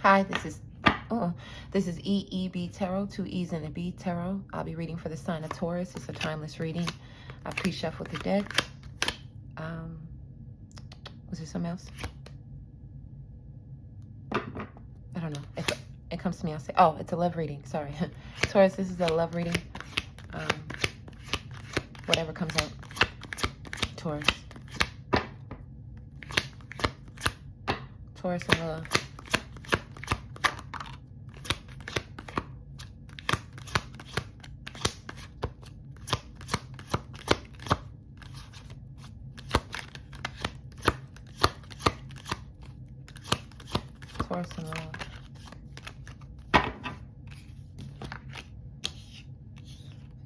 Hi, this is EEB Tarot, 2 E's and a B Tarot. I'll be reading for the sign of Taurus. It's a timeless reading. I pre-shuffled the deck. Was there something else? I don't know. If it comes to me, I'll say, oh, it's a love reading. Sorry. Taurus, this is a love reading. Whatever comes out. Taurus. Taurus and love. Taurus and love.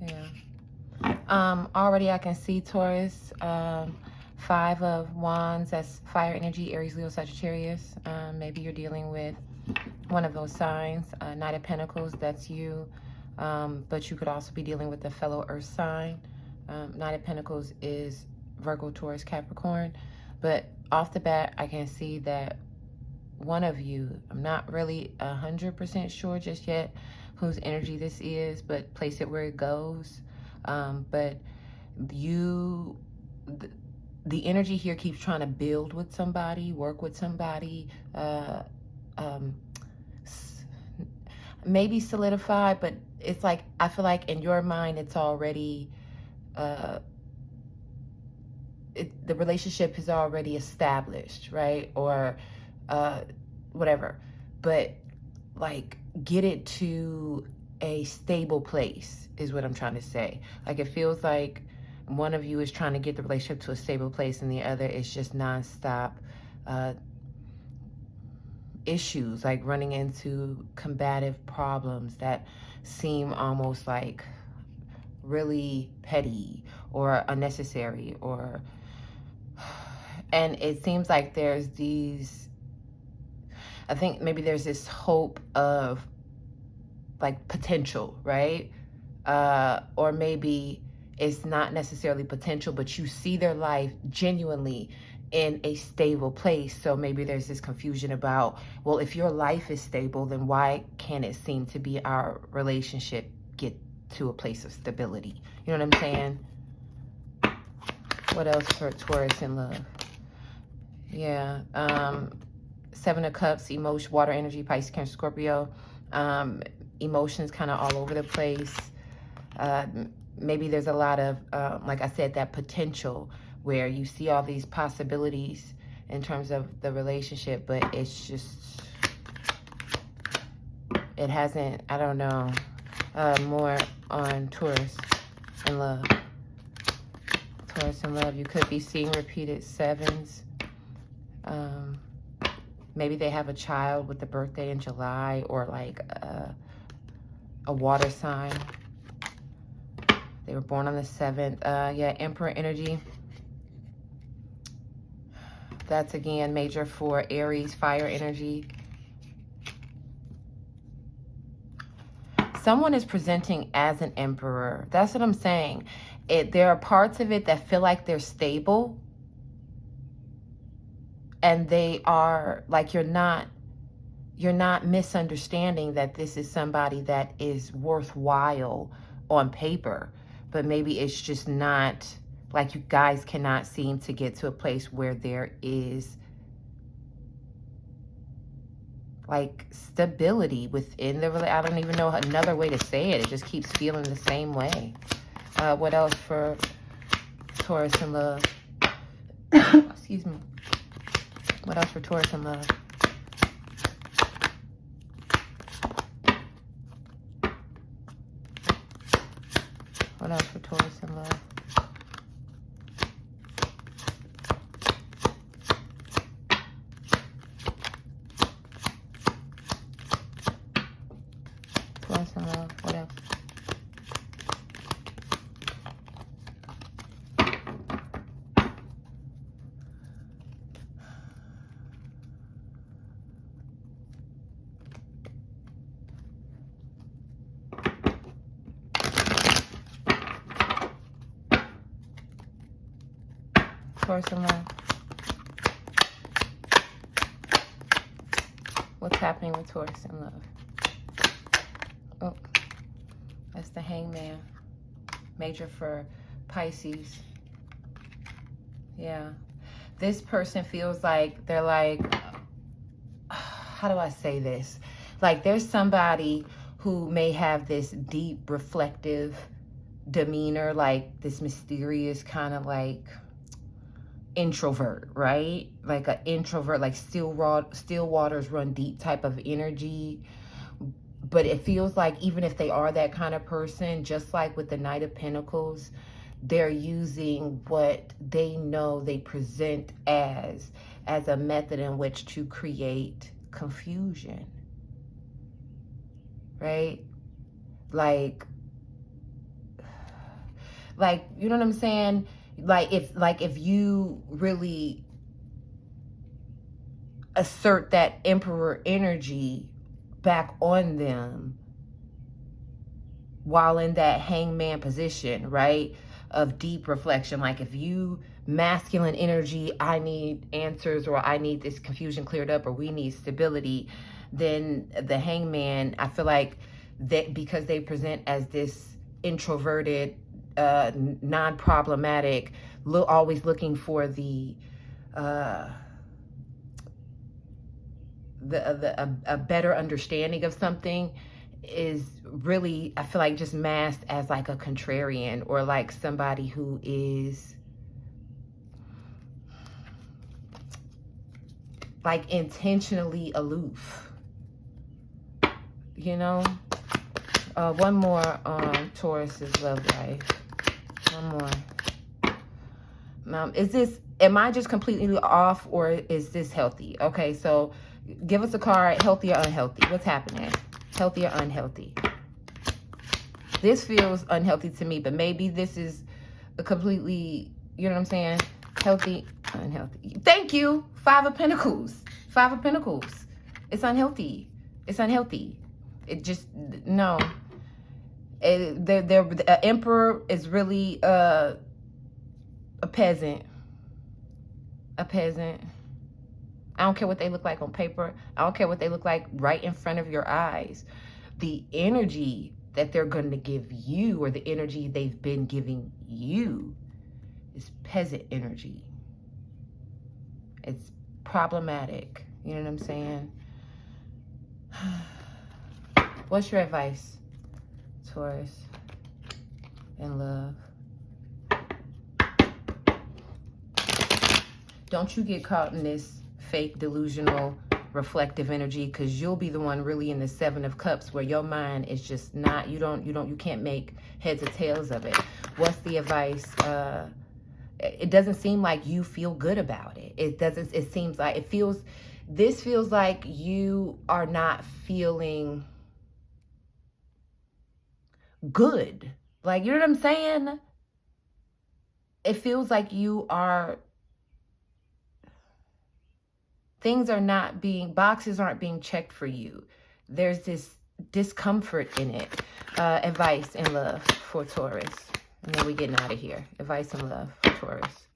Yeah. Already I can see Taurus. 5 of Wands, that's fire energy, Aries, Leo, Sagittarius. Maybe you're dealing with one of those signs. Knight of Pentacles, that's you. But you could also be dealing with a fellow Earth sign. Knight of Pentacles is Virgo, Taurus, Capricorn. But off the bat, I can see that one of you, I'm not really 100% sure just yet whose energy this is, but place it where it goes. But you... The energy here keeps trying to build with somebody, work with somebody, maybe solidify, but it's like, I feel like in your mind, it's already, the relationship is already established, right? Or whatever. But like, get it to a stable place is what I'm trying to say. Like, it feels like one of you is trying to get the relationship to a stable place and the other is just nonstop issues, like running into combative problems that seem almost like really petty or unnecessary, or and it seems like there's these, I think maybe there's this hope of like potential, right? Or maybe it's not necessarily potential, but you see their life genuinely in a stable place. So maybe there's this confusion about, well, if your life is stable, then why can't it seem to be our relationship get to a place of stability? You know what I'm saying? What else for Taurus in love? Yeah. 7 of Cups, emotion, water energy, Pisces, Cancer, Scorpio. Emotions kind of all over the place. Maybe there's a lot of, like I said, that potential where you see all these possibilities in terms of the relationship, but it's just, it hasn't, I don't know, more on Taurus in love. Taurus in love, you could be seeing repeated 7s. Maybe they have a child with the birthday in July, or like a water sign. They were born on the 7th. Yeah, Emperor energy. That's, again, major for Aries, fire energy. Someone is presenting as an emperor. That's what I'm saying. There are parts of it that feel like they're stable. And they are, like, you're not misunderstanding that this is somebody that is worthwhile on paper. But maybe it's just not, like, you guys cannot seem to get to a place where there is, like, stability within the relationship. I don't even know another way to say it. It just keeps feeling the same way. What else for Taurus in love? Excuse me. What else for Taurus in love? What else for Taurus in love? Taurus in love, what else? Taurus in love. What's happening with Taurus in love? Oh, that's the Hangman. Major for Pisces. Yeah. This person feels like they're like, how do I say this? Like there's somebody who may have this deep reflective demeanor, like this mysterious kind of like introvert, right? Like an introvert, like still waters run deep type of energy. But it feels like even if they are that kind of person, just like with the Knight of Pentacles, they're using what they know they present as a method in which to create confusion, right? Like you know what I'm saying? Like if you really assert that Emperor energy back on them while in that Hangman position, right, of deep reflection, like if you masculine energy, I need answers, or I need this confusion cleared up, or we need stability, then the Hangman, I feel like that because they present as this introverted, non-problematic, always looking for a better understanding of something, is really, I feel like, just masked as like a contrarian, or like somebody who is like intentionally aloof, you know? One more on Taurus's love life. One more. Now, am I just completely off, or is this healthy? Okay, so give us a card, healthy or unhealthy. What's happening? Healthy or unhealthy? This feels unhealthy to me, but maybe this is a completely, you know what I'm saying? Healthy, unhealthy. Thank you. Five of Pentacles. Five of Pentacles. It's unhealthy. It's unhealthy. It just, no. The Emperor is really a peasant. A peasant. I don't care what they look like on paper. I don't care what they look like right in front of your eyes. The energy that they're going to give you, or the energy they've been giving you, is peasant energy. It's problematic. You know what I'm saying? What's your advice, Taurus, in love? Don't you get caught in this fake, delusional, reflective energy, because you'll be the one really in the Seven of Cups, where your mind is just not, you can't make heads or tails of it. What's the advice? It doesn't seem like you feel good about it. It seems like this feels like you are not feeling good. Like, you know what I'm saying? It feels like boxes aren't being checked for you. There's this discomfort in it. Advice in love for Taurus. And then we're getting out of here. Advice in love for Taurus.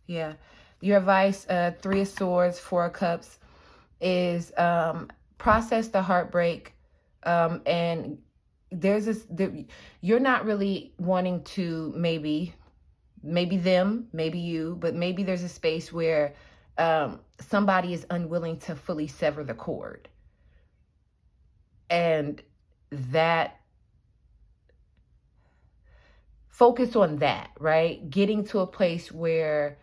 Yeah. Your advice, Three of Swords, Four of Cups, is process the heartbreak. And you're not really wanting to, maybe them, maybe you, but maybe there's a space where somebody is unwilling to fully sever the cord. And that, focus on that, right? Getting to a place where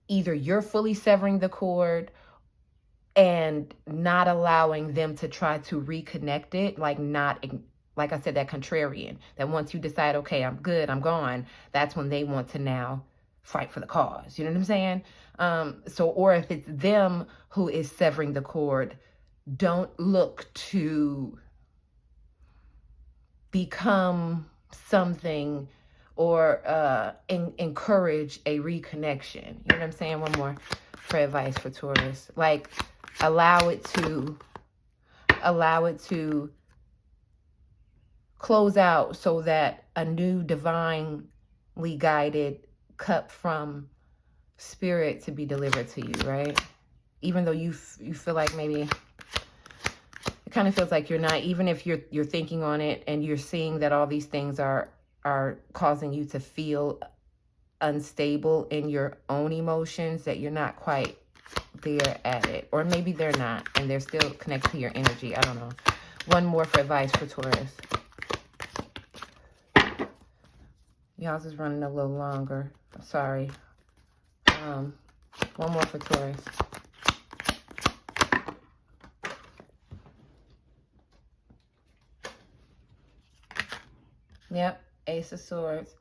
either you're fully severing the cord and not allowing them to try to reconnect it, like I said, that contrarian, that once you decide, okay, I'm good, I'm gone, that's when they want to now fight for the cause. You know what I'm saying? Or if it's them who is severing the cord, don't look to become something or encourage a reconnection. You know what I'm saying? One more for advice for Taurus. Like, allow it to close out so that a new divine divinely guided cup from spirit to be delivered to you, right? Even though you feel like maybe it kind of feels like you're not, even if you're thinking on it and you're seeing that all these things are causing you to feel unstable in your own emotions, that you're not quite there at it, or maybe they're not and they're still connected to your energy. I don't know. One more for advice for Taurus. Y'all's is running a little longer. Sorry. One more for Taurus. Yep, Ace of Swords.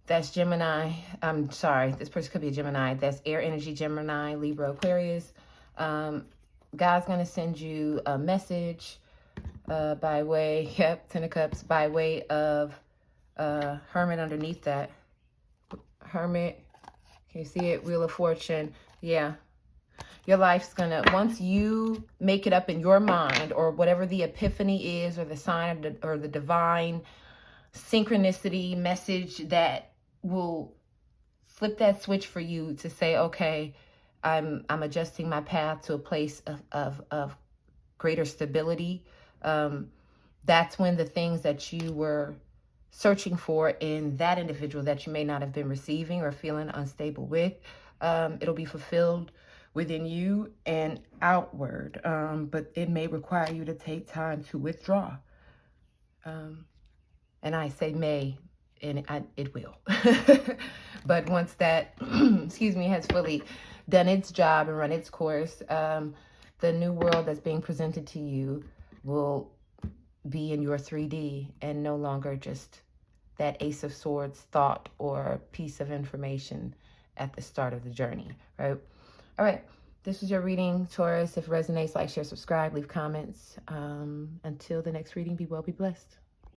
That's Gemini. I'm sorry, this person could be a Gemini. That's air energy, Gemini, Libra, Aquarius. God's going to send you a message by way, yep, Ten of Cups, by way of Hermit underneath that. Hermit, can you see it? Wheel of Fortune. Yeah. Your life's gonna, once you make it up in your mind, or whatever the epiphany is, or the sign or the divine synchronicity message that will flip that switch for you to say, okay, I'm adjusting my path to a place of greater stability. That's when the things that you were searching for in that individual that you may not have been receiving or feeling unstable with, it'll be fulfilled within you and outward. But it may require you to take time to withdraw. And I say may, and it will. But once that, excuse me, has fully done its job and run its course, the new world that's being presented to you will be in your 3D and no longer just that Ace of Swords thought or piece of information at the start of the journey, right? All right, this is your reading, Taurus. If it resonates, like, share, subscribe, leave comments. Until the next reading, be well, be blessed.